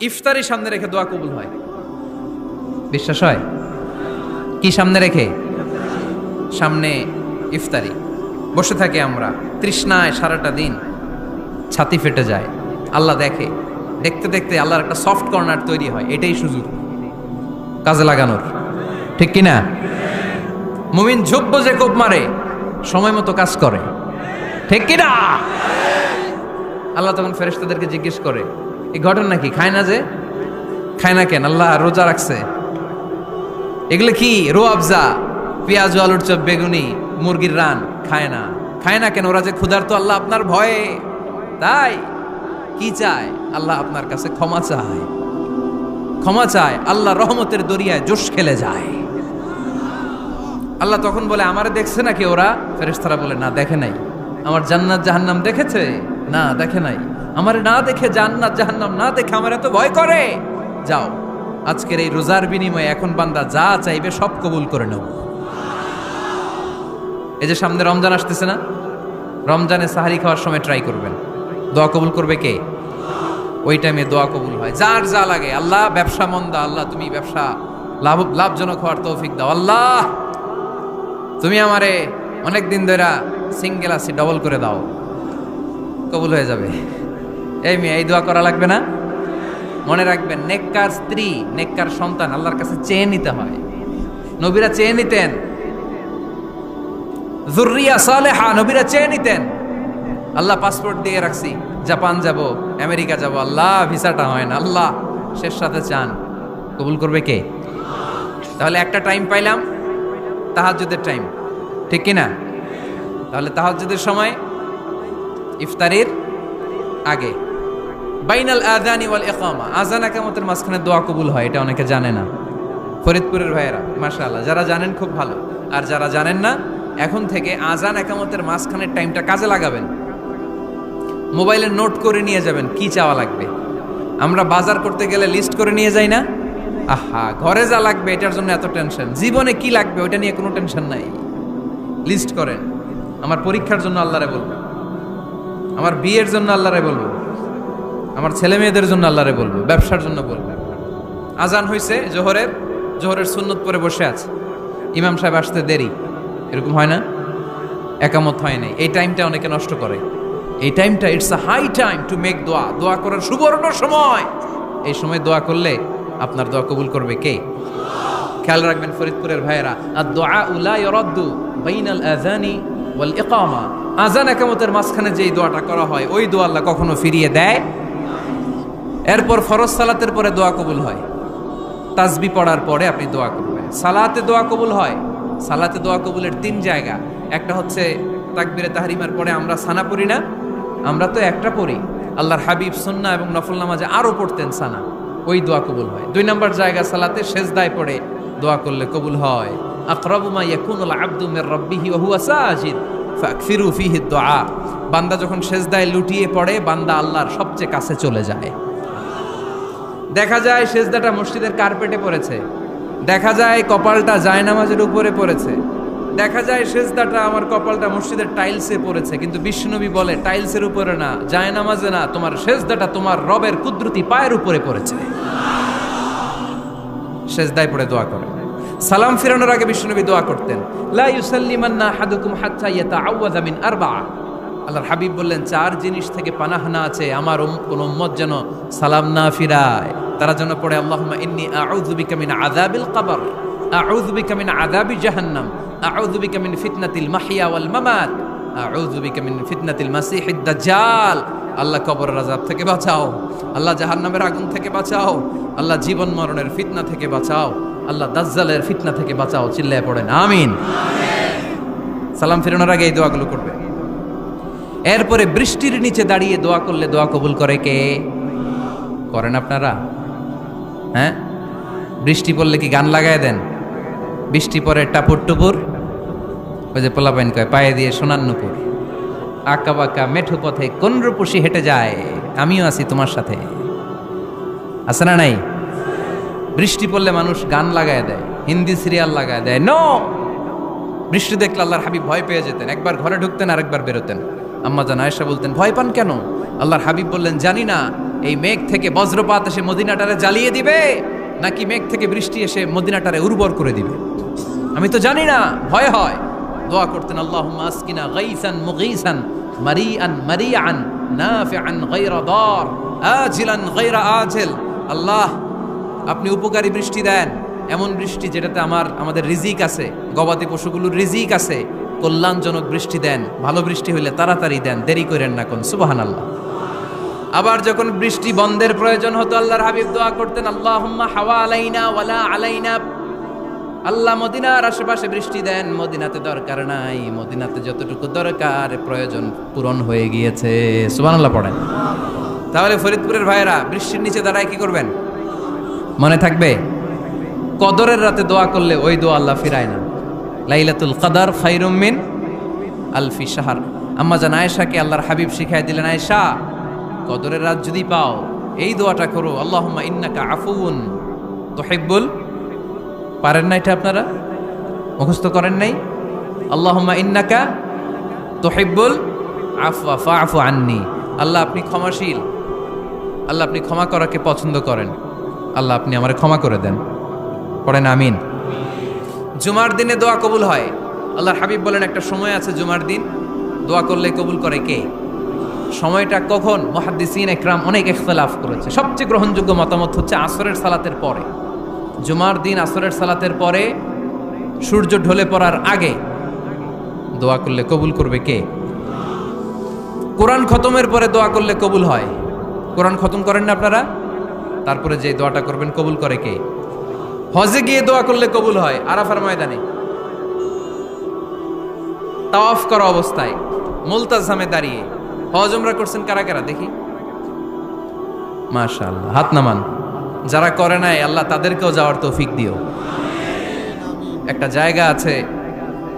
ইফতারি সামনে রেখে দোয়া কবুল হয়। বিশ্বাস হয়? কি সামনে রেখে? সামনে ইফতারি। বসে থাকি আমরা তৃষ্ণায় সারাটা দিন, ছাতি ফেটে যায়। আল্লাহ দেখে, দেখতে দেখতে আল্লাহর একটা সফট কর্নার তৈরি হয়। এটাই সুযোগ কাজে লাগানোর, ঠিক কিনা? মুমিন ঝুব্ব যে কোপ মারে, সময় মতো কাজ করে, ঠিক কিনা? আল্লাহ তখন ফেরেশতাদেরকে জিজ্ঞেস করে, এই ঘটনা কি? খায় না যে? খায় না কেন? আল্লাহ রোজা রাখছে। এগুলো কি? রো আফজা, পেঁয়াজ, আলুর চপ, বেগুনি, মুরগির রান খায় না। খায় না কেন? ওরা যে ক্ষুধার্ত, আল্লাহ আপনার ভয়ে। তাই কি চায়? আল্লাহ আপনার কাছে ক্ষমা চায়, ক্ষমা চায়। আল্লাহ রহমতের দরিয়ায় জোশ খেলে যায়। আল্লাহ তখন বলে, আমারে দেখছে নাকি ওরা? ফেরেশতারা বলে, না দেখে নাই। আমার জান্নাত জাহান্নাম দেখেছে? না দেখে নাই। আমারে না দেখে, জান্নাত জাহান্নাম না দেখে আমার এত ভয় করে। যাও, আজকের এই রোজার বিনিময়ে এখন বান্দা যা চাইবে সব কবুল করে নেব। এই যে সামনে রমজান আসতেছে না, রমজানে সাহারি খাওয়ার সময় ট্রাই করবেন। দোয়া কবুল করবে কে? ওই টাইমে দোয়া কবুল হয়। যার যা লাগে, আল্লাহ ব্যবসা মন্দা, আল্লাহ তুমি ব্যবসা লাভজনক হওয়ার তৌফিক দাও। আল্লাহ তুমি আমারে অনেক দিন ধরে সিঙ্গেল আছি, ডবল করে দাও, কবুল হয়ে যাবে। এই মেয়ে, এই দোয়া করা লাগবে না? মনে রাখবেন, নেককার স্ত্রী, নেককার সন্তান আল্লাহর কাছে চেয়ে নিতে হয়। নবীরা চেয়ে নিতেন, যুররিয়া সালেহা নবীরা চেয়ে নিতেন। আল্লাহ পাসপোর্ট দিয়ে রাখছি, জাপান যাব, আমেরিকা যাব, আল্লাহ ভিসাটা হয় না, আল্লাহ শেষ সাথে চান, কবুল করবে কে? তাহলে একটা টাইম পাইলাম, তাহাজ্জুদের টাইম, ঠিক কিনা? তাহলে তাহাজ্জুদের সময় ইফতারির আগে, বাইনাল আযানি ওয়াল ইকামা, আযান ইকামতের মাঝখানে দোয়া কবুল হয়। এটা অনেকে জানে না। ফরিদপুরের ভাইয়েরা মাশাআল্লাহ, যারা জানেন খুব ভালো, আর যারা জানেন না, এখন থেকে আযান ইকামতের মাঝখানের টাইমটা কাজে লাগাবেন। মোবাইলে নোট করে নিয়ে যাবেন কি চাওয়া লাগবে। আমরা বাজার করতে গেলে লিস্ট করে নিয়ে যাই না? আহা, ঘরে যা লাগবে এটার জন্য এত টেনশন, জীবনে কি লাগবে ওইটা নিয়ে কোনো টেনশন নাই। লিস্ট করেন। আমার পরীক্ষার জন্য আল্লাহরে বলবো, আমার বিয়ের জন্য আল্লাহরে বলবো, আমার ছেলে মেয়েদের জন্য আল্লাহরে বলবো, ব্যবসার জন্য বলবো। আজান হয়েছে জোহরের সুন্নত পরে বসে আছে, ইমাম সাহেব আসতে দেরি, এরকম হয় না? একামত হয় নাই, এই টাইমটা অনেকে নষ্ট করে। এই টাইমটা it's a high time to make দোয়া, দোয়া করার সুবর্ণ সময়। এই সময় দোয়া করলে আপনার দোয়া কবুল করবে কে? খেয়াল রাখবেন ফরিদপুরের ভাইয়েরা, আদ-দুআ লা ইউরাদ্দু বাইনাল আযানি ওয়াল ইকামা, আযান ইকামতের মাঝখানে যেই দোয়াটা করা হয় ওই দোয়া আল্লাহ কখনো ফিরিয়ে দেয়। এরপর ফরজ সালাতের পরে দোয়া কবুল হয়, তাসবিহ পড়ার পরে আপনি দোয়া করবেন। সালাতে দোয়া কবুল হয়। সালাতে দোয়া কবুলের 3 জায়গা। একটা হচ্ছে তাকবীরে তাহরিমার পরে আমরা সানা পড়ি না, আমরা তো একটা পড়ি। আল্লাহর হাবিব সুন্নাহ এবং নফল নামাজে আরো পড়তেন সানা, ওই দোয়া কবুল হয়। 2 নম্বর জায়গা, সালাতে সেজদায় পড়ে দোয়া করলে কবুল হয়। আকরাবু মা ইয়াকুনুল আবদু মির রাব্বিহি ওয়া হুয়া সাজিদ ফাকফিরু ফিহি দুআ, বান্দা যখন সেজদায় লুটিয়ে পড়ে বান্দা আল্লাহর সবচেয়ে কাছে চলে যায়। দেখা যায় সেজদাটা মসজিদের কার্পেটে পড়েছে, দেখা যায় কপালটা জায়নামাজের উপরে পড়েছে, দেখা যায় সেজদাটা আমার কপালটা মসজিদের টাইলসে পড়েছে, কিন্তু বিশ্বনবী বলে টাইলসের উপরে না, জায়নামাজে না, তোমার সেজদাটা তোমার রবের কুদরতি পায়ের উপরে পড়েছে। সেজদায় পড়ে দোয়া করে। সালাম ফিরানোর আগে বিশ্বনবী দোয়া করতেন, লা ইউসাল্লিমান্না আহাদুকুম হাত্তা ইয়াতাআওয়াযা মিন আরবা'a। আল্লাহর হাবিব বললেন 4 জিনিস থেকে পানাহানা আছে, আমার কোন উম্মত যেন সালাম না ফিরায়। তারা যেন পড়ে, আল্লাহুম্মা ইন্নী আউযু বিকা মিন আযাবিল কবর, আউযু বিকা মিন আযাবি জাহান্নাম, আউযু বিকা মিন ফিতনাতিল মাহইয়া ওয়াল মামাত, আউযু বিকা মিন ফিতনাতিল মাসিহিদ দাজ্জাল। আল্লাহ কবরের আযাব থেকে বাঁচাও, আল্লাহ জাহান্নামের আগুন থেকে বাঁচাও, আল্লাহ জীবন মরণের ফিতনা থেকে বাঁচাও, আল্লাহ দাজ্জালের ফিতনা থেকে বাঁচাও। চিল্লায়ে পড়েন আমিন। সালাম ফিরানোর আগে এই দোয়াগুলো করবে। এরপরে বৃষ্টির নিচে দাঁড়িয়ে দোয়া করলে দোয়া কবুল করে কে? করেন আপনারা? হ্যাঁ, বৃষ্টি পড়লে কি গান লাগায় দেন? বৃষ্টি পরে টাপুর টুপুর, ওই যে পোলাপাইন কয় পায়ে দিয়ে সোনার নুপুর, আঁকা বাঁকা মেঠো পথে কোন রূপসী হেঁটে যায়, আমিও আছি তোমার সাথে, আছে না নাই? বৃষ্টি পড়লে মানুষ গান লাগায় দেয়, হিন্দি সিরিয়াল লাগায় দেয়। নো, বৃষ্টি দেখলে আল্লাহর হাবিব ভয় পেয়ে যেতেন, একবার ঘরে ঢুকতেন আরেকবার বেরোতেন। আম্মা জান আয়েশা বলতেন, ভয় পান কেন? আল্লাহর হাবিব বললেন, জানি না এই মেঘ থেকে বজ্রপাত এসে মদিনাটারে জ্বালিয়ে দিবে নাকি মেঘ থেকে বৃষ্টি এসে মদিনাটারে উর্বর করে দিবে, আমি তো জানি না, ভয় হয়। দোয়া করতেন, আল্লাহুম্মা আসকিনা গাইসান মুগীসান মারিআন মারিআন নাফিআন গায়রা দার আজিলান গায়রা আজিল। আল্লাহ, আপনি উপকারী বৃষ্টি দেন, এমন বৃষ্টি যেটাতে আমাদের রিজিক আছে, গবাদি পশুগুলোর রিজিক আছে, কল্যাণজনক বৃষ্টি দেন, ভালো বৃষ্টি হইলে তাড়াতাড়ি দেন, দেরি করেন না কোন। সুবহানাল্লাহ। আবার যখন বৃষ্টি বন্ধের প্রয়োজন হতো, আল্লাহর হাবিব দোয়া করতেন, আল্লাহুম্মা হাওয়া আলাইনা ওয়ালা আলাইনা। আল্লাহ মদিনার আশেপাশে বৃষ্টি দেন, মদিনাতে দরকার নাই, মদিনাতে যতটুকু দরকার প্রয়োজন পূরণ হয়ে গিয়েছে। সুবহানাল্লাহ পড়েন। তাহলে ফরিদপুরের ভাইয়েরা বৃষ্টির নিচে দাঁড়ায় কি করবেন? মনে থাকবে, কদরের রাতে দোয়া করলে ওই দোয়া আল্লাহ ফিরায় না। লাইলাতুল কদর খায়রুম মিন আলফি শাহর। আম্মা জান আয়েশাকে আল্লাহর হাবিব শিখাই দিলেন, আয়েশা, কদরের রাত যদি পাও এই দোয়াটা করো, আল্লাহুম্মা ইন্নাকা আফুউন তুহিব্বুল। পারেন না এটা? আপনারা মুখস্থ করেন নাই? আল্লাহুম্মা ইন্নাকা তুহিব্বুল আফওয়া ফাআফু আন্নি। আল্লাহ আপনি ক্ষমাশীল, আল্লাহ আপনি ক্ষমা করাকে পছন্দ করেন, আল্লাহ আপনি আমারে ক্ষমা করে দেন। পড়েন আমিন। জুমার দিনে দোয়া কবুল হয়। আল্লাহর হাবিব বলেন, একটা সময় আছে জুমার দিন দোয়া করলে কবুল করে কে? সময়টা কখন? মুহাদ্দিসিন ইকরাম অনেক ইখতিলাফ করেছে। সবচেয়ে গ্রহণযোগ্য মতামত হচ্ছে আসরের সালাতের পরে। জুমার দিন আসরের সালাতের পরে সূর্য ঢলে পড়ার আগে দোয়া করলে কবুল করবে কে? কোরআন খতমের পরে দোয়া করলে কবুল হয়। কোরআন খতম করেন না আপনারা? তারপরে যে দোয়াটা করবেন কবুল করে কে? হজে গিয়ে দোয়া করলে কবুল হয়। আরাফার ময়দানে তাওয়াফ করা অবস্থায় মুলতাজামে দাঁড়িয়ে। হজ উমরা করছেন কারা কারা দেখি? মাশাআল্লাহ, হাত নামান। যারা করে নাই আল্লাহ তাদেরকেও যাওয়ার তৌফিক দিও। একটা জায়গা আছে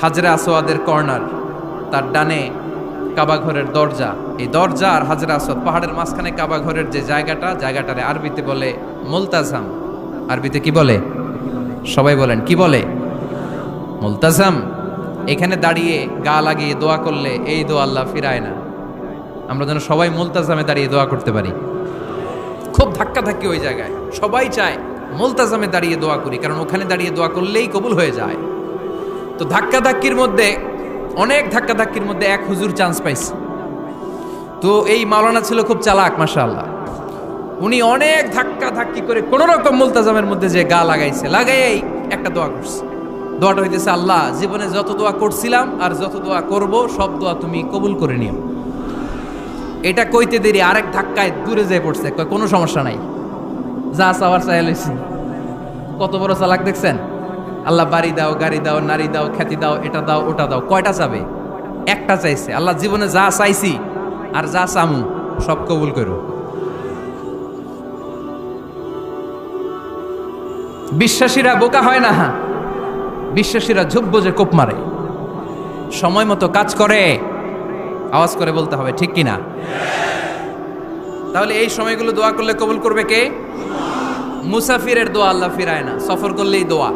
হাজরে আসওয়াদের কর্নার, তার ডানে কাবা ঘরের দরজা। এই দরজা আর হাজরে আসওয়াদ, পাহাড়ের মাঝখানে কাবা ঘরের যে জায়গাটারে আরবিতে বলে মুলতাজাম। আরবিতে কি বলে? সবাই বলেন, কি বলে? মুলতাজাম। এখানে দাঁড়িয়ে গা লাগিয়ে দোয়া করলে এই দোয়া আল্লাহ ফিরায় না। আমরা যেন সবাই মুলতাজামে দাঁড়িয়ে দোয়া করতে পারি। খুব ধাক্কাধাক্কি ওই জায়গায়, সবাই চায় মুলতাজামে দাঁড়িয়ে দোয়া করি, কারণ ওখানে দাঁড়িয়ে দোয়া করলেই কবুল হয়ে যায়। তো ধাক্কাধাক্কির মধ্যে, অনেক ধাক্কাধাক্কির মধ্যে এক হুজুর চান্স পাইছে। তো এই মাওলানা ছিল খুব চালাক, মাশাআল্লাহ। উনি অনেক ধাক্কাধাক্কি করে কোন রকম মুলতাজামের মধ্যে যে গা লাগাইছে, লাগাই একটা দোয়া করছে। দোয়াটা হইতেছে, আল্লাহ জীবনে যত দোয়া করছিলাম আর যত দোয়া করব সব দোয়া তুমি কবুল করে নিও। এটা কইতে দেরি আরেক ধাক্কায় দূরে যেয়ে পড়ছে, কয় কোনো সমস্যা নাই, যা চাওয়ার চাই লইছি। কত বড় চালাক দেখছেন? আল্লাহ বাড়ি দাও, গাড়ি দাও, নারী দাও, খ্যাতি দাও, এটা দাও, ওটা দাও। কয়টা চাবে? একটা চাইছে। আল্লাহ জীবনে যা চাইছি আর যা চামু সব কবুল করো। বিশ্বাসীরা বোকা হয় না, বিশ্বাসীরা ঝুব্ব যে কোপ মারে। সময় মতো কাজ করে, আওয়াজ করে বলতে হবে, ঠিক কিনা? তাহলে এই সময়গুলো দোয়া করলে কবুল করবে কে? মুসাফিরের দোয়া আল্লাহ ফিরায় না, সফর করলেই দোয়া।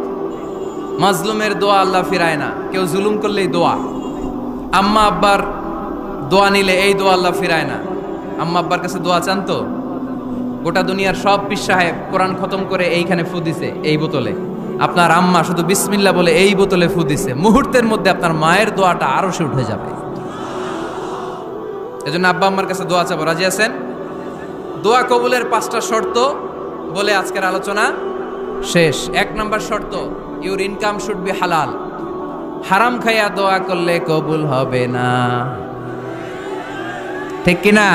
মাজলুমের দোয়া আল্লাহ ফিরায় না, কেউ জুলুম করলেই দোয়া। আম্মা আব্বার দোয়া নিলে এই দোয়া আল্লাহ ফিরায় না। আম্মা আব্বার কাছে দোয়া চান তো? গোটা দুনিয়ার সব পীর সাহেব কোরআন খতম করে এইখানে ফু দিছে এই বোতলে, আপনার আম্মা শুধু বিসমিল্লাহ বলে এই বোতলে ফু দিছে, মুহূর্তের মধ্যে আপনার মায়ের দোয়াটা আরো সে উঠে যাবে। এজন্য আব্বা আম্মার কাছে দোয়া চাবো, রাজি আছেন? দোয়া কবুলের 5টা শর্ত বলে আজকের আলোচনা শেষ। 1 নম্বর শর্ত, ইউর ইনকাম শুড বি হালাল। হারাম খাইয়া দোয়া করলে কবুল হবে না, ঠিক কিনা?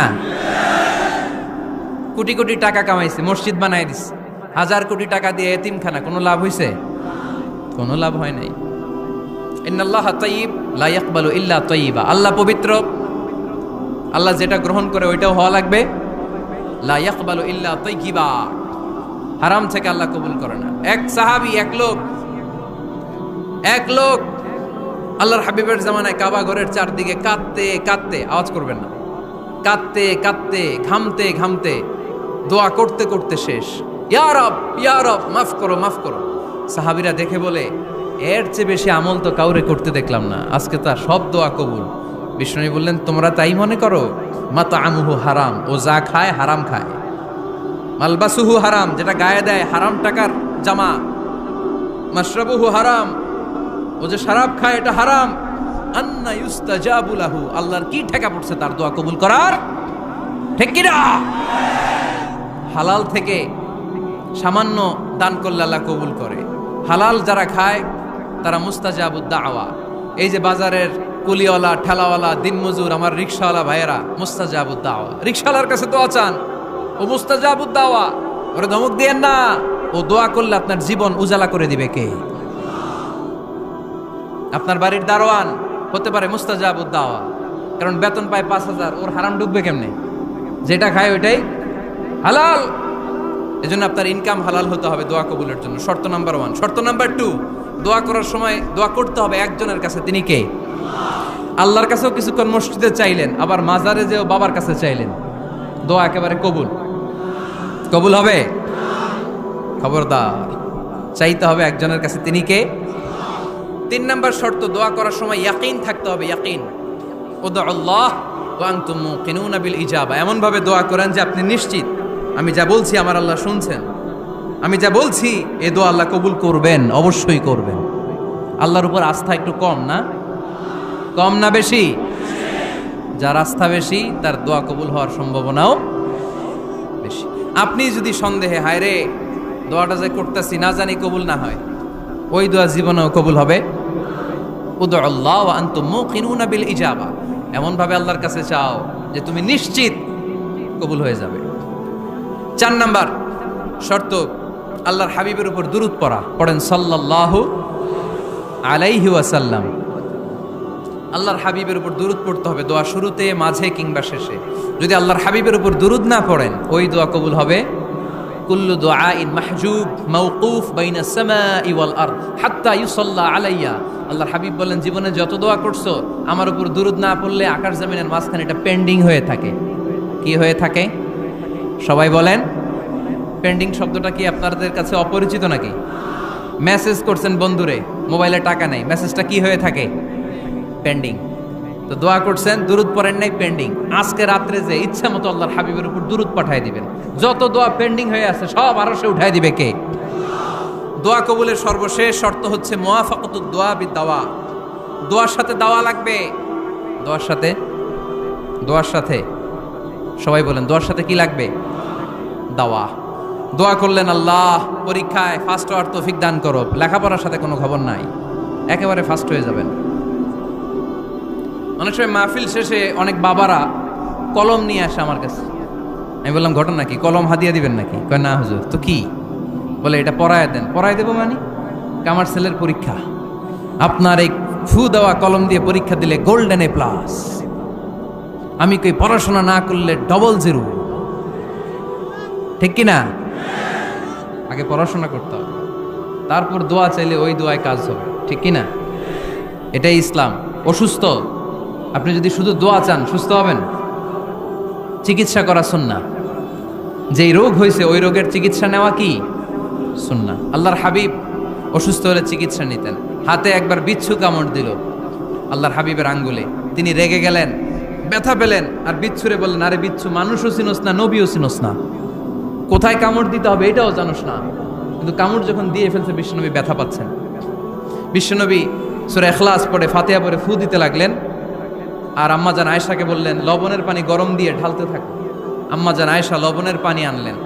কোটি কোটি টাকা কামাইছে, মসজিদ বানাই দিছে, 1000 কোটি টাকা দিয়ে এতিমখানা, কোনো লাভ হইছে? কোনো লাভ হয় নাই। ইন্নাল্লাহা তাইয়্যিব লা ইয়াকবালু ইল্লা তাইয়্যিবা। আল্লাহ পবিত্র, আল্লাহ যেটা গ্রহণ করে ওইটাও হওয়া লাগবে। লা ইয়াকবালু ইল্লা তাইয়্যিবা। হারাম থেকে আল্লাহ কবুল করে না। এক সাহাবী, এক লোক আল্লাহর হাবিবের জামানায় কাবা ঘরের চারদিকে কাঁদতে কাঁদতে, আওয়াজ করবেন না, কাঁদতে কাঁদতে, ঘামতে ঘামতে, দোয়া করতে করতে শেষ। ইয়া রব, ইয়া রব, মাফ করো, মাফ করো। সাহাবীরা দেখে বলে, এর চেয়ে বেশি আমল তো কাউরে করতে দেখলাম না, আজকে তার সব দোয়া কবুল। বিষ্ণু বললেন, তোমরা তাই মনে করো? মাতআমুহু হারাম, ও যা খায় হারাম খায়। মালবাসুহু হারাম, যেটা গায়ে দেয় হারাম টাকার জামা। মাশরাবুহু হারাম, ও যে শরাব খায় এটা হারাম। আন্না ইউস্তাজাবু লাহু, আল্লাহর কি ঠেকা পড়ছে তার দোয়া কবুল করার? ঠিক কি না? হালাল থেকে সামান্য দান করলে আল্লাহ কবুল করে। হালাল যারা খায় তারা মুস্তাজাবুদ দাওয়া। এই যে বাজারের কুলিওয়ালা, ঠেলাওয়ালা, দিনমজুর, আমার রিকশাওয়ালা ভাইয়েরা, মুস্তাজাবুদ দাওয়া। রিকশাওয়ালার কাছে দোয়া চান, ও মুস্তাজাবুদ দাওয়া। ওরে ধমক দিয়েন না, ও দোয়া করলে আপনার জীবন উজালা করে দিবে কে? আপনার বাড়ির দারোয়ান হতে পারে মুস্তাজাবুদ দাওয়া, কারণ বেতন পায় 5,000, ওর হারাম ঢুকবে কেমনে? যেটা খায় ওইটাই হালাল। এজন্য আপনার ইনকাম হালাল হতে হবে দোয়া কবুলের জন্য। শর্ত নাম্বার 1। শর্ত নাম্বার 2, দোয়া করার সময় দোয়া করতে হবে একজনের কাছে। তিনি কে? আল্লাহর কাছেও কিছুক্ষণ মসজিদে চাইলেন, আবার মাজারে যেও বাবার কাছে চাইলেন, দোয়া একেবারে কবুল। কবুল হবে? খবরদার, চাইতে হবে একজনের কাছে। তিনি কে? 3 নাম্বার শর্ত, দোয়া করার সময় ইয়াকিন থাকতে হবে। ইয়াকিন, উদউ আল্লাহ ওয়া আনতুম মুকিনুনা বিল ইজাবা। এমন ভাবে দোয়া করেন যে আপনি নিশ্চিত আমি যা বলছি আমার আল্লাহ শুনছেন, আমি যা বলছি এই দোয়া আল্লাহ কবুল করবেন, অবশ্যই করবেন। আল্লাহর উপর আস্থা একটু কম না? কম না বেশি? যার আস্থা বেশি তার দোয়া কবুল হওয়ার সম্ভাবনাও বেশি। আপনি যদি সন্দেহে, হায় রে দোয়াটা যে করতেছি না জানি কবুল না হয়, ওই দোয়া জীবনেও কবুল হবে। উদউ আল্লাহ ওয়া আনতুম মুকিনুনা বিল ইজাবা, এমন ভাবে আল্লাহর কাছে চাও যে তুমি নিশ্চিত কবুল হয়ে যাবে। 4 নাম্বার শর্ত, আল্লাহর হাবিবের উপর দুরূদ পড়া। পড়েন সাল্লাল্লাহু আলাইহি ওয়াসাল্লাম। আল্লাহর হাবিবের উপর দুরূদ পড়তে হবে দোয়া শুরুতে, মাঝে কিংবা শেষে। যদি আল্লাহর হাবিবের উপর দুরূদ না পড়েন, ওই দোয়া কবুল হবে। কুল্লু দুআইন মাহজুব মাওকুফ বাইনা সামাই ওয়াল আরদ হাত্তা ইউসাল্লা আলাইয়া। আল্লাহর হাবিব বলেন, জীবনে যত দোয়া করছো আমার উপর দুরূদ না পড়লে আকাশ জমিনের মাঝখানে এটা পেন্ডিং হয়ে থাকে। কি হয়ে থাকে? সবাই বলেন। পেন্ডিং শব্দটা কি আপনাদের কাছে অপরিচিত নাকি? মেসেজ করছেন বন্ধুরে, মোবাইলে টাকা নেই, মেসেজটা কি হয়ে থাকে? পেন্ডিং। তো দোয়া করছেন, দুরূদ পড়েন নাই, পেন্ডিং। আজকে রাত্রে যে ইচ্ছা মতো আল্লাহর হাবিবের উপর দুরূদ পাঠিয়ে দিবেন, যত দোয়া পেন্ডিং হয়ে আছে সব আরশে উঠায় দিবে কে? দোয়া কবুলের সর্বশেষ শর্ত হচ্ছে মুওয়াফাকাতুদ দোয়া বিদ-দাওয়া। দোয়ার সাথে দাওয়া লাগবে। দোয়ার সাথে সবাই বলেন, দোয়ার সাথে কি লাগবে? দাওয়া। দোয়া করলেন, আল্লাহ পরীক্ষায় ফার্স্ট হওয়ার তৌফিক দান করো, লেখাপড়ার সাথে কোনো খবর নাই, একেবারে ফার্স্ট হয়ে যাবেন। অনেক সময় মাহফিল শেষে অনেক বাবারা কলম নিয়ে আসে আমার কাছে। আমি বললাম, ঘটনা কি? কলম হাদিয়া দিবেন নাকি? কয় না হুজুর। তো কি? বলে এটা পড়ায় দেন। পড়ায় দেবো মানে? আমার ছেলের পরীক্ষা, আপনার এই ফু দেওয়া কলম দিয়ে পরীক্ষা দিলে গোল্ডেন A+। আমি কই পড়াশোনা না করলে ডবল 0। ঠিক কি না? আগে পড়াশোনা করতে হবে, তারপর দোয়া চাইলে ওই দোয়ায় কাজ হবে। ঠিক কি না? এটাই ইসলাম। অসুস্থ, আপনি যদি শুধু দোয়া চান সুস্থ হবেন? চিকিৎসা করা সুন্নাহ। যেই রোগ হয়েছে ওই রোগের চিকিৎসা নেওয়া কি সুন্নাহ। আল্লাহর হাবিব অসুস্থ হলে চিকিৎসা নিতেন। হাতে একবার বিচ্ছু কামড় দিল আল্লাহর হাবিবের আঙ্গুলে, তিনি রেগে গেলেন, ব্যথা পেলেন, আর বিচ্ছুরে বললেন, আরে বিচ্ছু, মানুষও চিনোস না, নবীও চিনোস না, কোথায় কামড় দিতে হবে এটাও জানোস না। কিন্তু কামড় যখন দিয়ে ফেলছে, বিশ্বনবী ব্যথা পাচ্ছেন। বিশ্বনবী সূরা ইখলাস পড়ে, ফাতিহা পড়ে ফু দিতে লাগলেন। আর আম্মাজান আয়েশাকে বললেন, লবণের পানি গরম দিয়ে ঢালতে থাকো। আম্মাজান আয়েশা লবণের পানি আনলেন।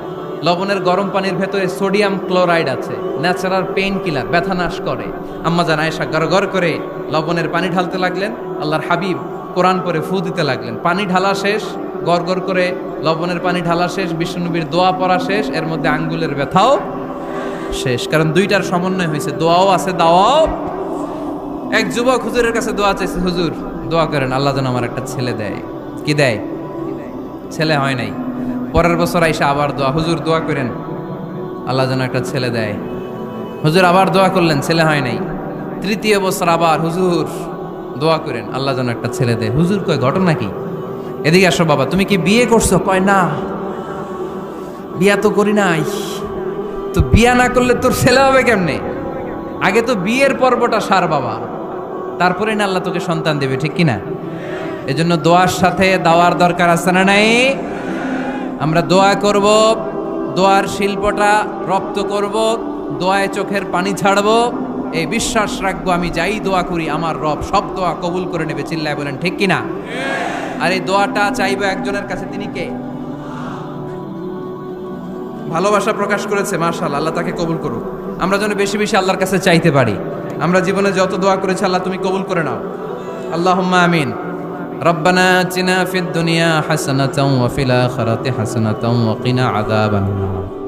লবণের গরম পানির ভেতরে সোডিয়াম ক্লোরাইড আছে, ন্যাচারাল পেইন কিলার, ব্যথা নাশ করে। আম্মাজান আয়েশা গড়গড় করে লবণের পানি ঢালতে লাগলেন। আল্লাহর হাবিব কোরআন পড়ে ফু দিতে লাগলেন। পানি ঢালা শেষ, গড়গড় করে লবণের পানি ঢালা শেষ, বিশ্বনবীর দোয়া পড়া শেষ, এর মধ্যে আঙ্গুলের ব্যথাও শেষ। কারণ দুইটার সমন্বয় হয়েছে, দোয়াও আছে, দাওয়াও। এক যুবক হুজুরের কাছে দোয়া চাইছে, হুজুর দোয়া করেন আল্লাহ যেন আমার একটা ছেলে দেয়। কি দেয়? ছেলে হয় নাই। পরের বছর আইসা আবার দোয়া, হুজুর দোয়া করেন আল্লাহ যেন একটা ছেলে দেয়। হুজুর আবার দোয়া করলেন, ছেলে হয় নাই। তৃতীয় বছর আবার, হুজুর দোয়া করেন আল্লাহ যেন একটা ছেলে দেয়। হুজুর কয়, ঘটনা কি? এদিকে আসো বাবা, তুমি কি বিয়ে করছো? কয় না, বিয়া তো করি নাই। তো বিয়া না করলে তোর ছেলে হবে কেমনে? আগে তো বিয়ের পর্বটা সার বাবা, তারপরে না আল্লাহ তোকে সন্তান দেবে। ঠিক কিনা? এজন্য দোয়ার সাথে দাওয়ার দরকার আছে না নাই? আমরা দোয়া করব, দোয়ার শিল্পটা রপ্ত করব, দোয়ায় চোখের পানি ছাড়বো, এই বিশ্বাস রাখবো আমি যাই দোয়া করি আমার রব সব দোয়া কবুল করে নেবে। চিল্লায় বলেন ঠিক কিনা? আর এই দোয়াটা চাইবো একজনের কাছে, তিনি কে? ভালোবাসা প্রকাশ করেছে, মাশাআল্লাহ, আল্লাহ তাকে কবুল করুক। আমরা যেন বেশি বেশি আল্লাহর কাছে চাইতে পারি। আমরা জীবনে যত দোয়া করেছি আল্লাহ তুমি কবুল করে নাও, আল্লাহুম্মা আমিন। রব্বানা আতিনা ফিদ দুনিয়া হাসানাতাও ওয়া ফিল আখিরাতি হাসানাতাও ওয়া কিনা আযাবান নার।